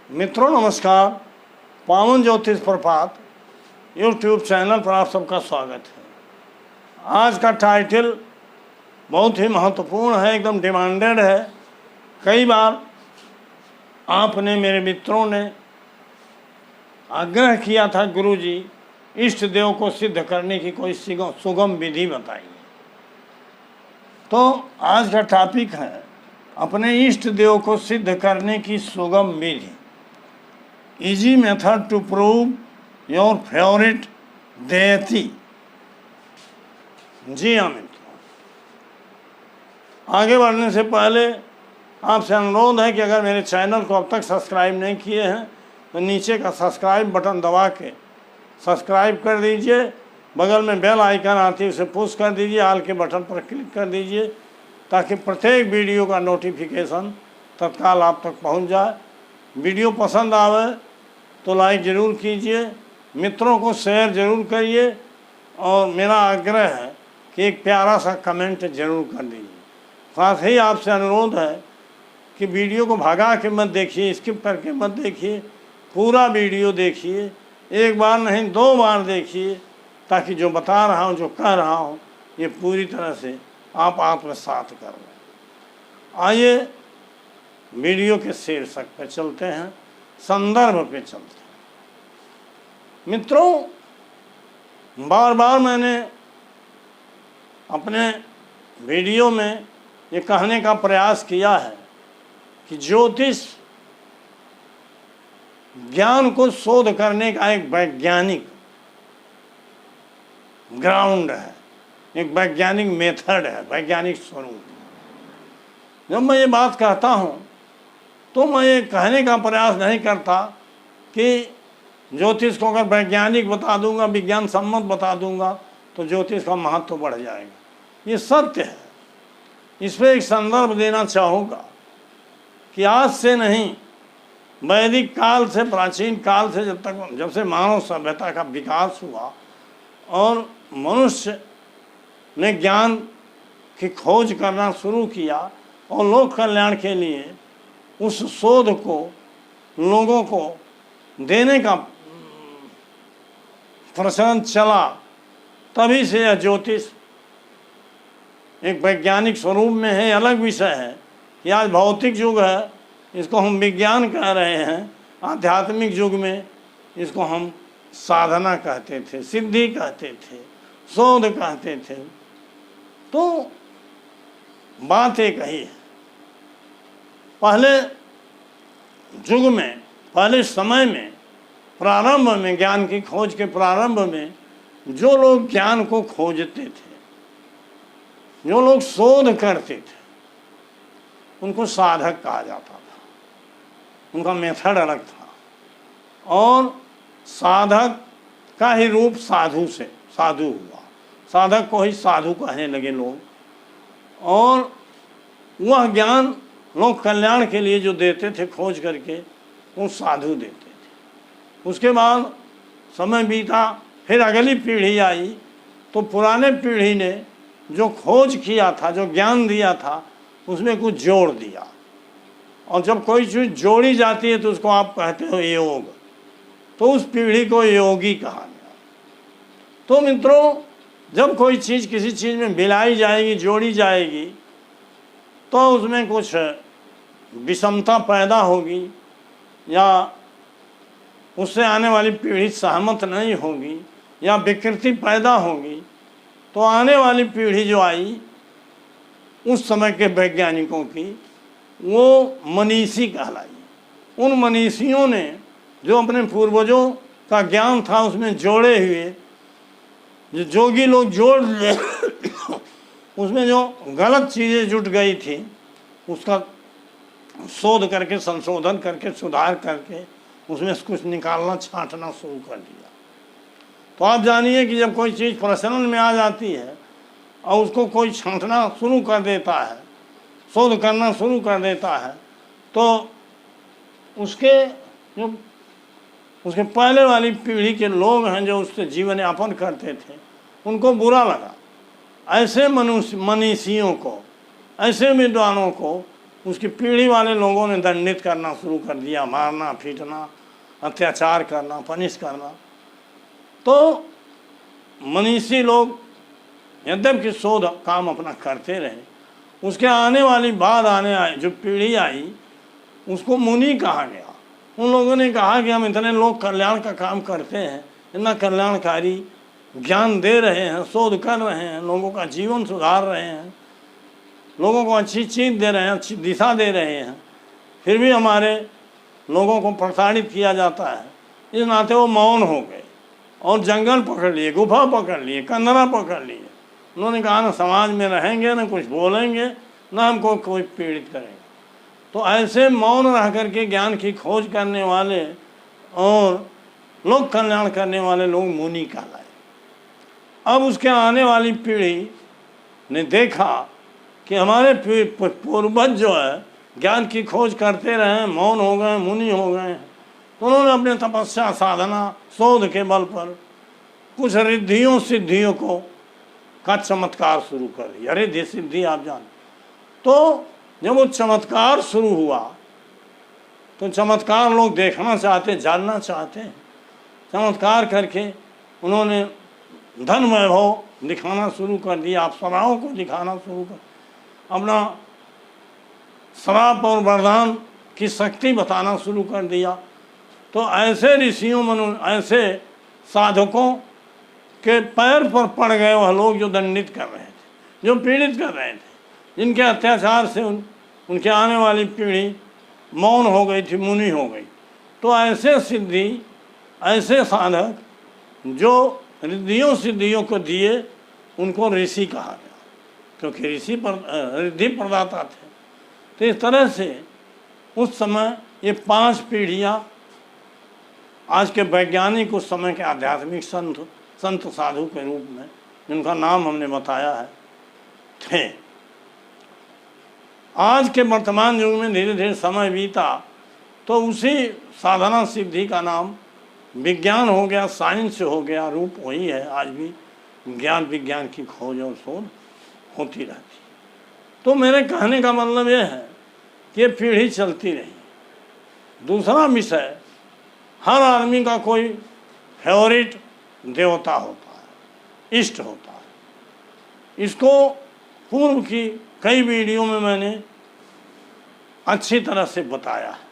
मित्रों नमस्कार। पावन ज्योतिष प्रपात यूट्यूब चैनल पर आप सबका स्वागत है। आज का टाइटल बहुत ही महत्वपूर्ण है, एकदम डिमांडेड है। कई बार आपने, मेरे मित्रों ने आग्रह किया था, गुरुजी इष्ट देव को सिद्ध करने की कोई सुगम विधि बताइए। तो आज का टॉपिक है अपने इष्ट देव को सिद्ध करने की सुगम विधि। Easy method to prove your favourite deity. जी हाँ मित्रों, आगे बढ़ने से पहले आपसे अनुरोध है कि अगर मेरे चैनल को अब तक सब्सक्राइब नहीं किए हैं तो नीचे का सब्सक्राइब बटन दबा के सब्सक्राइब कर दीजिए। बगल में बेल आइकन आती है, उसे पुश कर दीजिए, ऑल के बटन पर क्लिक कर दीजिए ताकि प्रत्येक वीडियो का नोटिफिकेशन तत्काल आप तक पहुंच जाए। वीडियो पसंद आवे तो लाइक ज़रूर कीजिए, मित्रों को शेयर ज़रूर करिए और मेरा आग्रह है कि एक प्यारा सा कमेंट ज़रूर कर दीजिए। साथ ही आपसे अनुरोध है कि वीडियो को भगा के मत देखिए, स्किप करके मत देखिए, पूरा वीडियो देखिए, एक बार नहीं 2 बार देखिए ताकि जो बता रहा हूँ, जो कह रहा हूँ, ये पूरी तरह से आप आत्मसात कर लें। आइए वीडियो के शीर्षक पे चलते हैं, संदर्भ पे चलते हैं। मित्रों, बार बार मैंने अपने वीडियो में ये कहने का प्रयास किया है कि ज्योतिष ज्ञान को शोध करने का एक वैज्ञानिक ग्राउंड है, एक वैज्ञानिक मेथड है, वैज्ञानिक स्वरूप। जब मैं ये बात कहता हूँ तो मैं ये कहने का प्रयास नहीं करता कि ज्योतिष को अगर वैज्ञानिक बता दूंगा, विज्ञान सम्मत बता दूंगा तो ज्योतिष का महत्व बढ़ जाएगा। ये सत्य है। इस पर एक संदर्भ देना चाहूँगा कि आज से नहीं, वैदिक काल से, प्राचीन काल से, जब से मानव सभ्यता का विकास हुआ और मनुष्य ने ज्ञान की खोज करना शुरू किया और लोक कल्याण के लिए उस शोध को लोगों को देने का प्रचलन चला, तभी से यह ज्योतिष एक वैज्ञानिक स्वरूप में है। अलग विषय है कि आज भौतिक युग है, इसको हम विज्ञान कह रहे हैं। आध्यात्मिक युग में इसको हम साधना कहते थे, सिद्धि कहते थे, शोध कहते थे। तो बात एक ही है। पहले युग में, पहले समय में, प्रारंभ में, ज्ञान की खोज के प्रारंभ में जो लोग ज्ञान को खोजते थे, जो लोग शोध करते थे, उनको साधक कहा जाता था। उनका मेथड अलग था और साधक का ही रूप साधु से साधु हुआ। साधक को ही साधु कहने लगे लोग। और वह ज्ञान लोग कल्याण के लिए जो देते थे खोज करके, वो साधु देते थे। उसके बाद समय बीता, फिर अगली पीढ़ी आई तो पुराने पीढ़ी ने जो खोज किया था, जो ज्ञान दिया था, उसमें कुछ जोड़ दिया। और जब कोई चीज़ जोड़ी जाती है तो उसको आप कहते हो योग। तो उस पीढ़ी को योगी कहा गया। तो मित्रों, जब कोई चीज़ किसी चीज़ में मिलाई जाएगी, जोड़ी जाएगी, तो उसमें कुछ विषमता पैदा होगी या उससे आने वाली पीढ़ी सहमत नहीं होगी या विकृति पैदा होगी। तो आने वाली पीढ़ी जो आई उस समय के वैज्ञानिकों की, वो मनीषी कहलाई। उन मनीषियों ने जो अपने पूर्वजों का ज्ञान था उसमें जोड़े हुए, जो जोगी लोग जोड़ ले उसमें जो गलत चीज़ें जुट गई थी उसका शोध करके, संशोधन करके, सुधार करके उसमें से कुछ निकालना, छांटना शुरू कर दिया। तो आप जानिए कि जब कोई चीज़ प्रचलन में आ जाती है और उसको कोई छांटना शुरू कर देता है, शोध करना शुरू कर देता है, तो उसके पहले वाली पीढ़ी के लोग हैं जो उससे जीवन यापन करते थे, उनको बुरा लगा। ऐसे मनीषियों को, ऐसे विद्वानों को उसकी पीढ़ी वाले लोगों ने दंडित करना शुरू कर दिया, मारना पीटना, अत्याचार करना, पनिश करना। तो मनीषी लोग यद्यपि शोध काम अपना करते रहे, उसके आने वाली बाद जो पीढ़ी आई उसको मुनि कहा गया। उन लोगों ने कहा कि हम इतने लोग कल्याण का काम करते हैं, इतना कल्याणकारी ज्ञान दे रहे हैं, शोध कर रहे हैं, लोगों का जीवन सुधार रहे हैं, लोगों को अच्छी चीज़ दे रहे हैं, अच्छी दिशा दे रहे हैं, फिर भी हमारे लोगों को प्रताड़ित किया जाता है। इस नाते वो मौन हो गए और जंगल पकड़ लिए, गुफा पकड़ लिए, कंदरा पकड़ लिए। उन्होंने कहा ना समाज में रहेंगे, ना कुछ बोलेंगे, ना हमको कोई पीड़ित करेंगे। तो ऐसे मौन रह करके ज्ञान की खोज करने वाले और लोक कल्याण करने वाले लोग मुनि कहलाए। अब उसके आने वाली पीढ़ी ने देखा कि हमारे पूर्वज जो है ज्ञान की खोज करते रहे, मौन हो गए, मुनि हो गए, तो उन्होंने अपने तपस्या साधना शोध के बल पर कुछ रिद्धियों सिद्धियों का चमत्कार शुरू कर दिया। रिद्धि सिद्धि आप जान। तो जब वो चमत्कार शुरू हुआ तो चमत्कार लोग देखना चाहते, जानना चाहते हैं। चमत्कार करके उन्होंने धन वैभव दिखाना शुरू कर दिया, अप्सराओं को दिखाना शुरू कर, अपना श्राप और वरदान की शक्ति बताना शुरू कर दिया। तो ऐसे ऋषियों ऐसे साधकों के पैर पर पड़ गए वह लोग जो दंडित कर रहे थे, जो पीड़ित कर रहे थे, जिनके अत्याचार से उनके आने वाली पीढ़ी मौन हो गई थी, मुनि हो गई। तो ऐसे सिद्धि, ऐसे साधक जो रिद्धियों सिद्धियों को दिए, उनको ऋषि कहा गया, क्योंकि ऋषि रिद्धि प्रदाता थे। तो इस तरह से उस समय ये 5 पीढ़ियाँ आज के वैज्ञानिक, उस समय के आध्यात्मिक संत साधु के रूप में जिनका नाम हमने बताया है थे। आज के वर्तमान युग में धीरे धीरे समय बीता तो उसी साधना सिद्धि का नाम विज्ञान हो गया, साइंस हो गया, रूप वही है। आज भी ज्ञान विज्ञान की खोज और शोध होती रहती। तो मेरे कहने का मतलब यह है कि पीढ़ी चलती रही। दूसरा विषय, हर आदमी का कोई फेवरेट देवता होता है, इष्ट होता है। इसको पूर्व की कई वीडियो में मैंने अच्छी तरह से बताया है।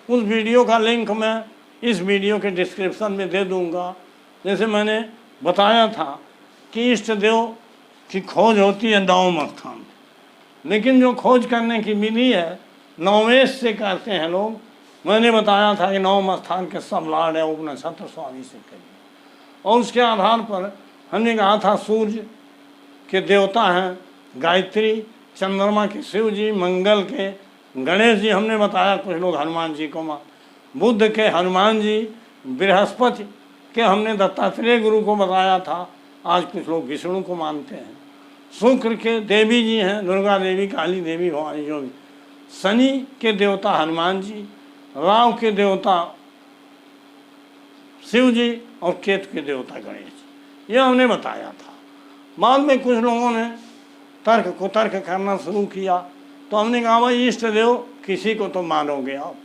उस वीडियो का लिंक मैं इस वीडियो के डिस्क्रिप्शन में दे दूंगा। जैसे मैंने बताया था कि इष्ट देव की खोज होती है 9वें स्थान, लेकिन जो खोज करने की विधि है नवमेश से करते हैं लोग। मैंने बताया था कि 9वें स्थान के सब लॉर्ड है उपनक्षत्र स्वामी से करिए, और उसके आधार पर हमने कहा था सूर्य के देवता हैं गायत्री, चंद्रमा के शिव जी, मंगल के गणेश जी हमने बताया, कुछ लोग हनुमान जी को मान, बुध के हनुमान जी, बृहस्पति के हमने दत्तात्रेय गुरु को बताया था, आज कुछ लोग विष्णु को मानते हैं। शुक्र के देवी जी हैं दुर्गा देवी, काली देवी, भवानी जो भी। शनि के देवता हनुमान जी, राहु के देवता शिव जी और केतु के देवता गणेश जी, यह हमने बताया था। बाद में कुछ लोगों ने तर्क कुतर्क करना शुरू किया, तो हमने कहा भाई इष्ट देव किसी को तो मानोगे आप,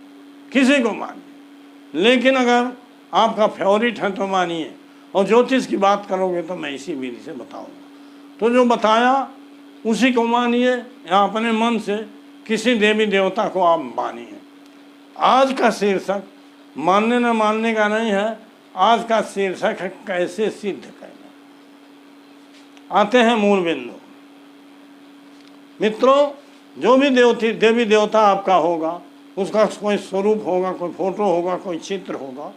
किसी को मानिए, लेकिन अगर आपका फेवरेट है तो मानिए, और ज्योतिष की बात करोगे तो मैं इसी विधि से बताऊंगा। तो जो बताया उसी को मानिए, या अपने मन से किसी देवी देवता को आप मानिए। आज का शीर्षक मानने न मानने का नहीं है, आज का शीर्षक है कैसे सिद्ध करना। आते हैं मूल बिंदु। मित्रों, जो भी देवी देवता आपका होगा, उसका कोई स्वरूप होगा, कोई फोटो होगा, कोई चित्र होगा।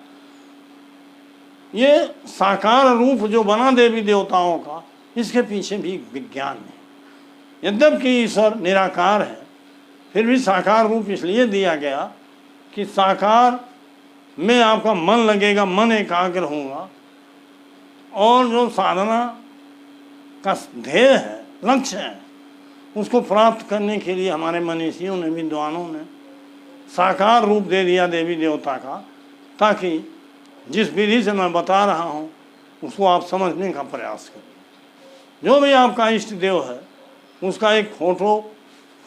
ये साकार रूप जो बना देवी देवताओं का, इसके पीछे भी विज्ञान है। यद्यपि ईश्वर निराकार है, फिर भी साकार रूप इसलिए दिया गया कि साकार में आपका मन लगेगा, मन एकाग्र होगा, और जो साधना का ध्येय है, लक्ष्य है, उसको प्राप्त करने के लिए हमारे मनीषियों ने, विद्वानों ने साकार रूप दे दिया देवी देवता का, ताकि जिस विधि से मैं बता रहा हूँ उसको आप समझने का प्रयास करें। जो भी आपका इष्ट देव है उसका एक फोटो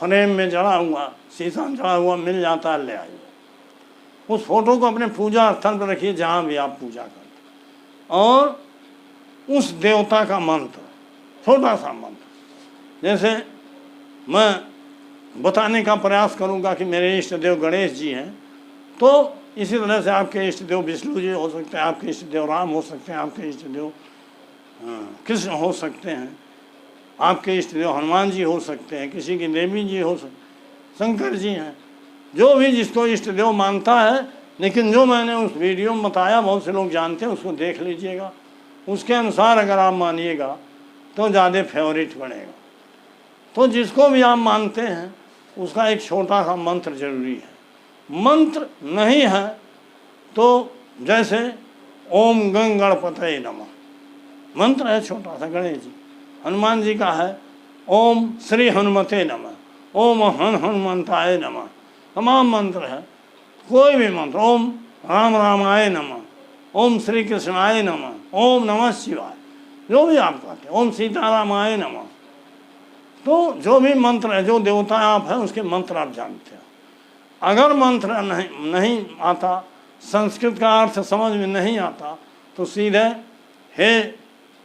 फ्रेम में जड़ा हुआ, शीशा में जड़ा हुआ मिल जाता है, ले आइए। उस फोटो को अपने पूजा स्थल पर रखिए जहाँ भी आप पूजा करते, और उस देवता का मंत्र, छोटा सा मंत्र, जैसे मैं बताने का प्रयास करूंगा कि मेरे इष्ट देव गणेश जी हैं, तो इसी तरह से आपके इष्ट देव विष्णु जी हो सकते हैं, आपके इष्ट देव राम हो सकते हैं, आपके इष्ट देव कृष्ण हो सकते हैं, आपके इष्ट देव हनुमान जी हो सकते हैं, किसी की देवी जी हो सकते, शंकर जी हैं, जो भी जिसको इष्ट देव मानता है। लेकिन जो मैंने उस वीडियो में बताया, बहुत से लोग जानते हैं, उसको देख लीजिएगा, उसके अनुसार अगर आप मानिएगा तो ज़्यादा फेवरेट बनेगा। तो जिसको भी आप मानते हैं उसका एक छोटा सा मंत्र जरूरी है। मंत्र नहीं है तो जैसे ओम गंग गणपतये नमः मंत्र है छोटा सा, गणेश जी, हनुमान जी का है ओम श्री हनुमते नमः, ओम हनुमंताय नमः, तमाम मंत्र है। कोई भी मंत्र, ओम राम रामाय नमः, ओम श्री कृष्णाय नमः, ओम नमः शिवाय, जो भी आप कहते हैं, ओम सीतारामाय नमः, तो जो भी मंत्र है, जो देवता आप हैं उसके मंत्र आप जानते हैं। अगर मंत्र नहीं आता, संस्कृत का अर्थ समझ में नहीं आता, तो सीधे हे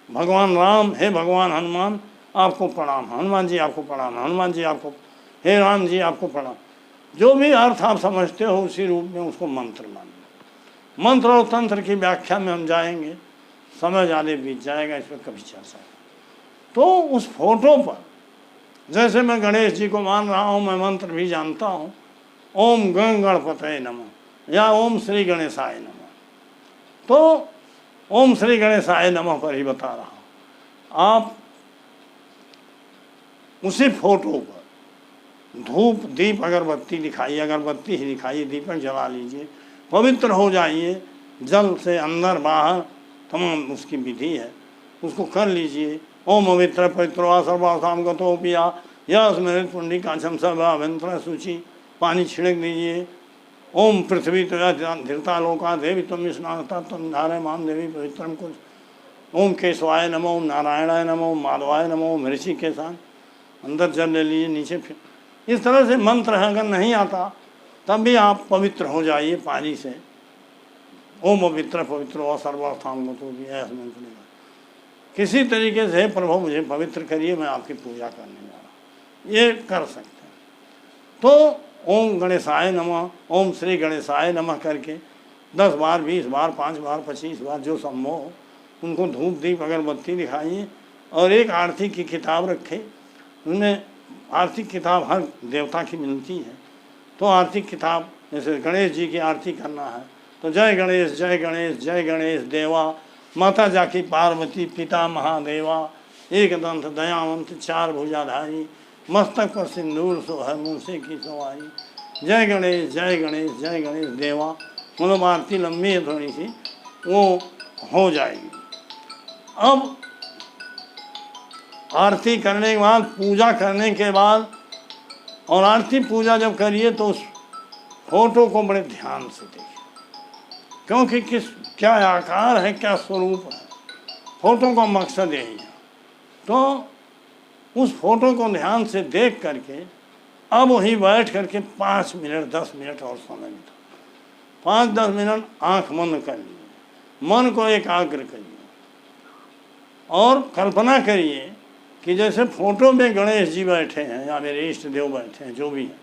भगवान राम, हे भगवान हनुमान आपको प्रणाम, हनुमान जी आपको प्रणाम, हनुमान जी आपको, हे राम जी आपको प्रणाम, जो भी अर्थ आप समझते हो उसी रूप में उसको मंत्र मानिए। मंत्र और तंत्र की व्याख्या में हम जाएंगे, समय ज़्यादा बीत जाएगा, इस पर कभी चर्चा। तो उस फोटो पर जैसे मैं गणेश जी को मान रहा हूँ, मैं मंत्र भी जानता हूँ, ओम गंग गणपतये नमः या ओम श्री गणेशाय नमः, तो ओम श्री गणेशाय नमः पर ही बता रहा हूँ। आप उसी फोटो पर धूप दीप अगरबत्ती दिखाइए, अगरबत्ती ही दिखाइए, दीपक जला लीजिए, पवित्र हो जाइए, जल से अंदर बाहर तमाम उसकी विधि है, उसको कर लीजिए। ओम पवित्र पवित्रो सर्वासाम गतो पिया यह स्मृत पुंडी काछम सर्वाभ्यंतर सूचि, पानी छिड़क दीजिए। ओम पृथ्वी तो धीरता लोका देवी तुम स्नाता तुम धारे माम देवी पवित्रम कुछ, ओम केशवाय नमो, ओम नारायणाय नमो, ओम माधवाय नमो, ओम ऋषि के साथ अंदर जल ले लीजिए, नीचे फिर इस तरह से मंत्र है। अगर नहीं आता तब भी आप पवित्र हो जाइए पानी से, ओम पवित्र पवित्र और सर्वास्थान तो भी है मंत्र। किसी तरीके से प्रभु मुझे पवित्र करिए, मैं आपकी पूजा करने जा रहा हूँ, ये कर सकते हैं। तो ओम गणेशाय नमः, ओम श्री गणेशाय नमः करके 10 बार 20 बार 5 बार 25 बार जो संभव हो उनको धूप दीप अगरबत्ती दिखाइए, और एक आरती की किताब रखें। उनमें आरती किताब हर देवता की मिलती है, तो आरती किताब जैसे गणेश जी की आरती करना है तो जय गणेश जय गणेश जय गणेश देवा, माता जाकी पार्वती पिता महादेवा, एक दंत दयावंत चार भुजाधारी, मस्तक पर सिंदूर सो है मूसे की सवारी, जय गणेश जय गणेश जय गणेश देवा। मतलब आरती लंबी है थोड़ी सी, वो हो जाएगी। अब आरती करने के बाद, पूजा करने के बाद, और आरती पूजा जब करिए तो उस फोटो को बड़े ध्यान से देखिए, क्योंकि क्या आकार है, क्या स्वरूप है, फोटो का मकसद यही है। तो उस फोटो को ध्यान से देख करके अब वहीं बैठ करके 5 मिनट 10 मिनट और समय बिता, 5-10 मिनट आंख बंद कर लीजिए, मन को एकाग्र करिए और कल्पना करिए कि जैसे फोटो में गणेश जी बैठे हैं या मेरे इष्ट देव बैठे हैं, जो भी हैं,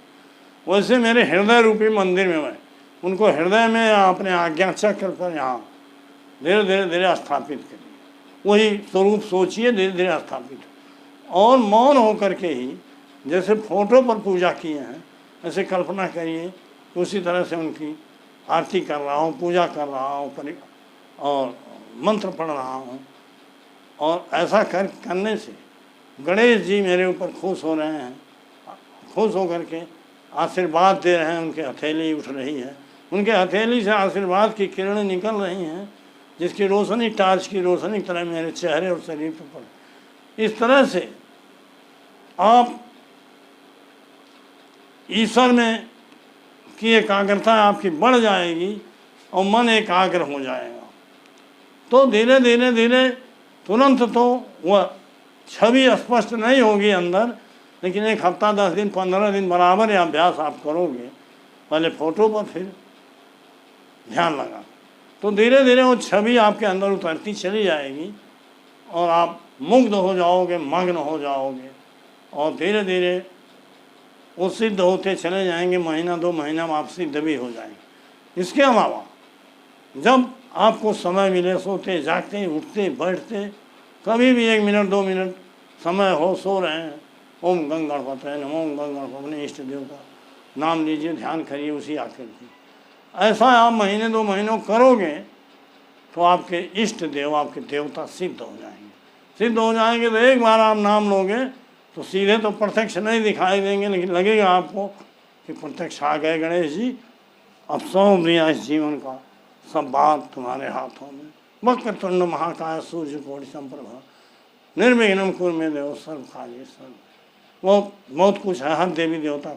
वैसे मेरे हृदय रूपी मंदिर में मैं उनको हृदय में या अपने आज्ञा चक्र पर यहाँ धीरे धीरे धीरे स्थापित करिए। वही स्वरूप सोचिए, धीरे धीरे स्थापित, और मौन होकर के ही जैसे फोटो पर पूजा किए हैं ऐसे कल्पना करिए, उसी तरह से उनकी आरती कर रहा हूँ, पूजा कर रहा हूँ और मंत्र पढ़ रहा हूँ। और ऐसा करने से गणेश जी मेरे ऊपर खुश हो रहे हैं, खुश होकर के आशीर्वाद दे रहे हैं, उनके हथेली उठ रही है, उनके हथेली से आशीर्वाद की किरणें निकल रही हैं, जिसकी रोशनी टार्च की रोशनी की तरह मेरे चेहरे और शरीर पर पड़े। इस तरह से आप ईश्वर में की एकाग्रता आपकी बढ़ जाएगी और मन एकाग्र हो जाएगा। तो धीरे धीरे धीरे तुरंत तो वह छवि स्पष्ट नहीं होगी अंदर, लेकिन 1 हफ्ता 10 दिन 15 दिन बराबर ये अभ्यास आप करोगे, पहले फोटो पर फिर ध्यान लगा, तो धीरे धीरे वो छवि आपके अंदर उतरती चली जाएगी और आप मुग्ध हो जाओगे, मग्न हो जाओगे और धीरे धीरे वो सिद्ध होते चले जाएंगे। महीना 2 महीना में आप सिद्ध भी हो जाएंगे। इसके अलावा जब आपको समय मिले, सोते जागते उठते बैठते कभी भी 1 मिनट 2 मिनट समय हो, सो रहे हैं, ओम गंग गणपतये नमः, ओम गंग गणपत, अपने इष्ट देव का नाम लीजिए, ध्यान करिए उसी आकृति। ऐसा आप महीने 2 महीनों करोगे तो आपके इष्ट देव, आपके देवता सिद्ध हो जाएंगे। सिद्ध हो जाएंगे तो एक बार आप नाम लोगे तो सीधे तो प्रत्यक्ष नहीं दिखाई देंगे, लेकिन लगेगा आपको कि प्रत्यक्ष आ गए गणेश जी, अब सौंप दिया इस जीवन का, सब बात तुम्हारे हाथों में। वक्रतुंड महाकाय सूर्यकोटि समप्रभा निर्विघ्नं कुरु मे देव सर्व कार्य सर्व। वो बहुत कुछ है, हर देवी देवता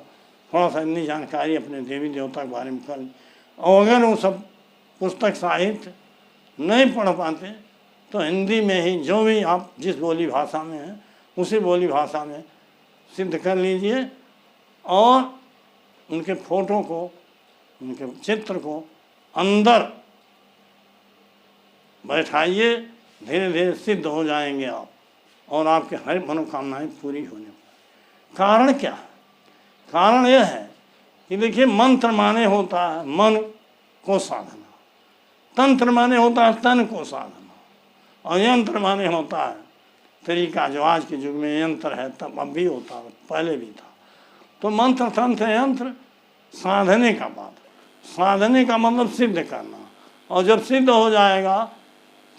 थोड़ा सा इतनी जानकारी अपने देवी देवता के बारे में कर। और अगर वो सब पुस्तक साहित्य नहीं पढ़ पाते तो हिंदी में ही जो भी आप जिस बोली भाषा में हैं उसी बोली भाषा में सिद्ध कर लीजिए और उनके फोटो को, उनके चित्र को अंदर बैठाइए, धीरे धीरे सिद्ध हो जाएंगे आप और आपके हर मनोकामनाएं पूरी होने पर। कारण क्या है? कारण यह है कि देखिए, मंत्र माने होता है मन को साधना, तंत्र माने होता है तन को साधना, और यंत्र माने होता है तरीका। जो आज के युग में यंत्र है, तब अब भी होता है, पहले भी था। तो मंत्र तंत्र यंत्र साधने का बात, साधने का मतलब सिद्ध करना। और जब सिद्ध हो जाएगा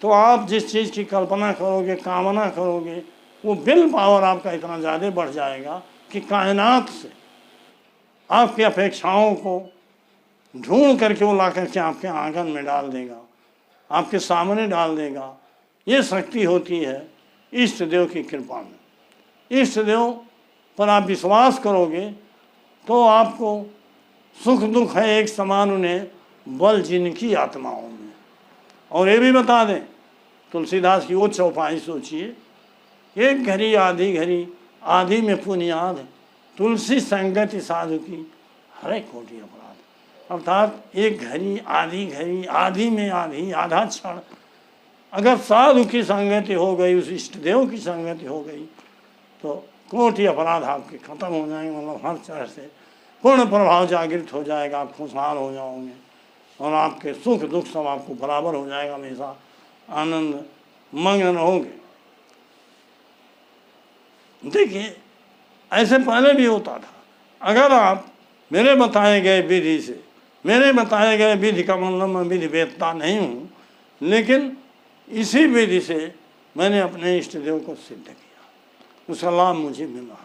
तो आप जिस चीज़ की कल्पना करोगे, कामना करोगे, वो विल पावर आपका इतना ज़्यादा बढ़ जाएगा कि कायनात से आपकी अपेक्षाओं को ढूंढ करके वो ला करके आपके आंगन में डाल देगा, आपके सामने डाल देगा। ये शक्ति होती है इष्ट देव की कृपा में। इष्ट देव पर आप विश्वास करोगे तो आपको सुख दुख है एक समान उन्हें, बल जिनकी आत्माओं में। और ये भी बता दें, तुलसीदास की वो चौपाई सोचिए, एक घड़ी आधी घड़ी आधी में पुनियाद, तुलसी संगति साधु की हरे कोटि अपराध। अर्थात एक घड़ी आधी में आधी, आधा क्षण अगर साधु की संगति हो गई, उस इष्ट देव की संगति हो गई तो कोटि अपराध आपके खत्म हो जाएंगे। मतलब हर तरह से पूर्ण प्रभाव जागृत हो जाएगा, आप खुशहाल हो जाओगे और आपके सुख दुख सब आपको बराबर हो जाएगा, हमेशा आनंद मग्न रहोगे। देखिए, ऐसे पहले भी होता था। अगर आप मेरे बताए गए विधि से, मेरे बताए गए विधि का मतलब मैं विधि वेदता नहीं हूँ, लेकिन इसी विधि से मैंने अपने इष्ट देव को सिद्ध किया, उसका लाभ मुझे मिला।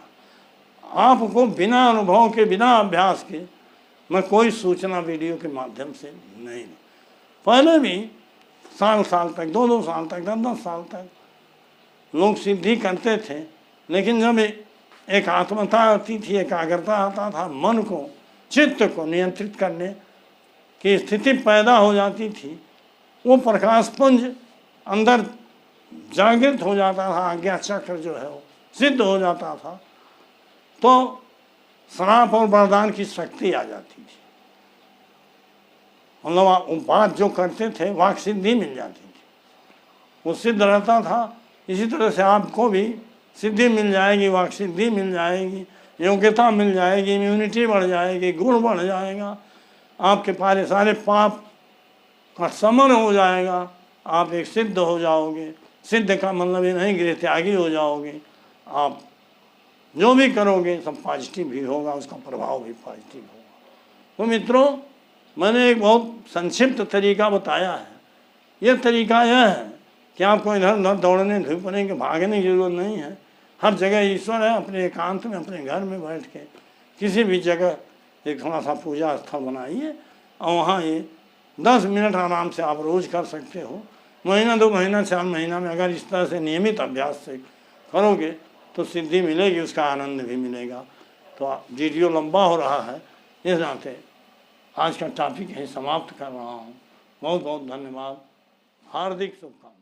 आपको बिना अनुभव के, बिना अभ्यास के मैं कोई सूचना वीडियो के माध्यम से नहीं। पहले भी साल तक, 2 साल तक, 10 साल तक लोग सिद्धि करते थे, लेकिन जब एकात्मता आती थी, एकाग्रता आता था, मन को, चित्त को नियंत्रित करने की स्थिति पैदा हो जाती थी, वो प्रकाश पुंज अंदर जागृत हो जाता था, आज्ञा चक्र जो है वो सिद्ध हो जाता था, तो श्राप और वरदान की शक्ति आ जाती थी। मतलब वो बात जो करते थे वाक सिद्धि मिल जाती थी, वो सिद्ध रहता था। इसी तरह से आपको भी सिद्धि मिल जाएगी, वाक सिद्धि मिल जाएगी, योग्यता मिल जाएगी, इम्यूनिटी बढ़ जाएगी, गुण बढ़ जाएगा, आपके पारे सारे पाप का शमन हो जाएगा, आप एक सिद्ध हो जाओगे। सिद्ध का मतलब ये नहीं गृह त्यागी हो जाओगे, आप जो भी करोगे सब पॉजिटिव ही होगा, उसका प्रभाव भी पॉजिटिव होगा। तो मित्रों, मैंने एक बहुत संक्षिप्त तरीका बताया है। यह तरीका यह है कि आपको इधर उधर दौड़ने धूपने के भागने की जरूरत नहीं है। हर जगह ईश्वर है, अपने एकांत में, अपने घर में बैठ के किसी भी जगह एक थोड़ा सा पूजा स्थल बनाइए और वहाँ ये 10 मिनट आराम से आप रोज़ कर सकते हो। महीना 2 महीना 4 महीना में अगर इस तरह से नियमित अभ्यास से करोगे तो सिद्धि मिलेगी, उसका आनंद भी मिलेगा। तो वीडियो लंबा हो रहा है, इस नाते आज का टॉपिक यहीं समाप्त कर रहा हूँ। बहुत बहुत धन्यवाद, हार्दिक शुभकामनाएं।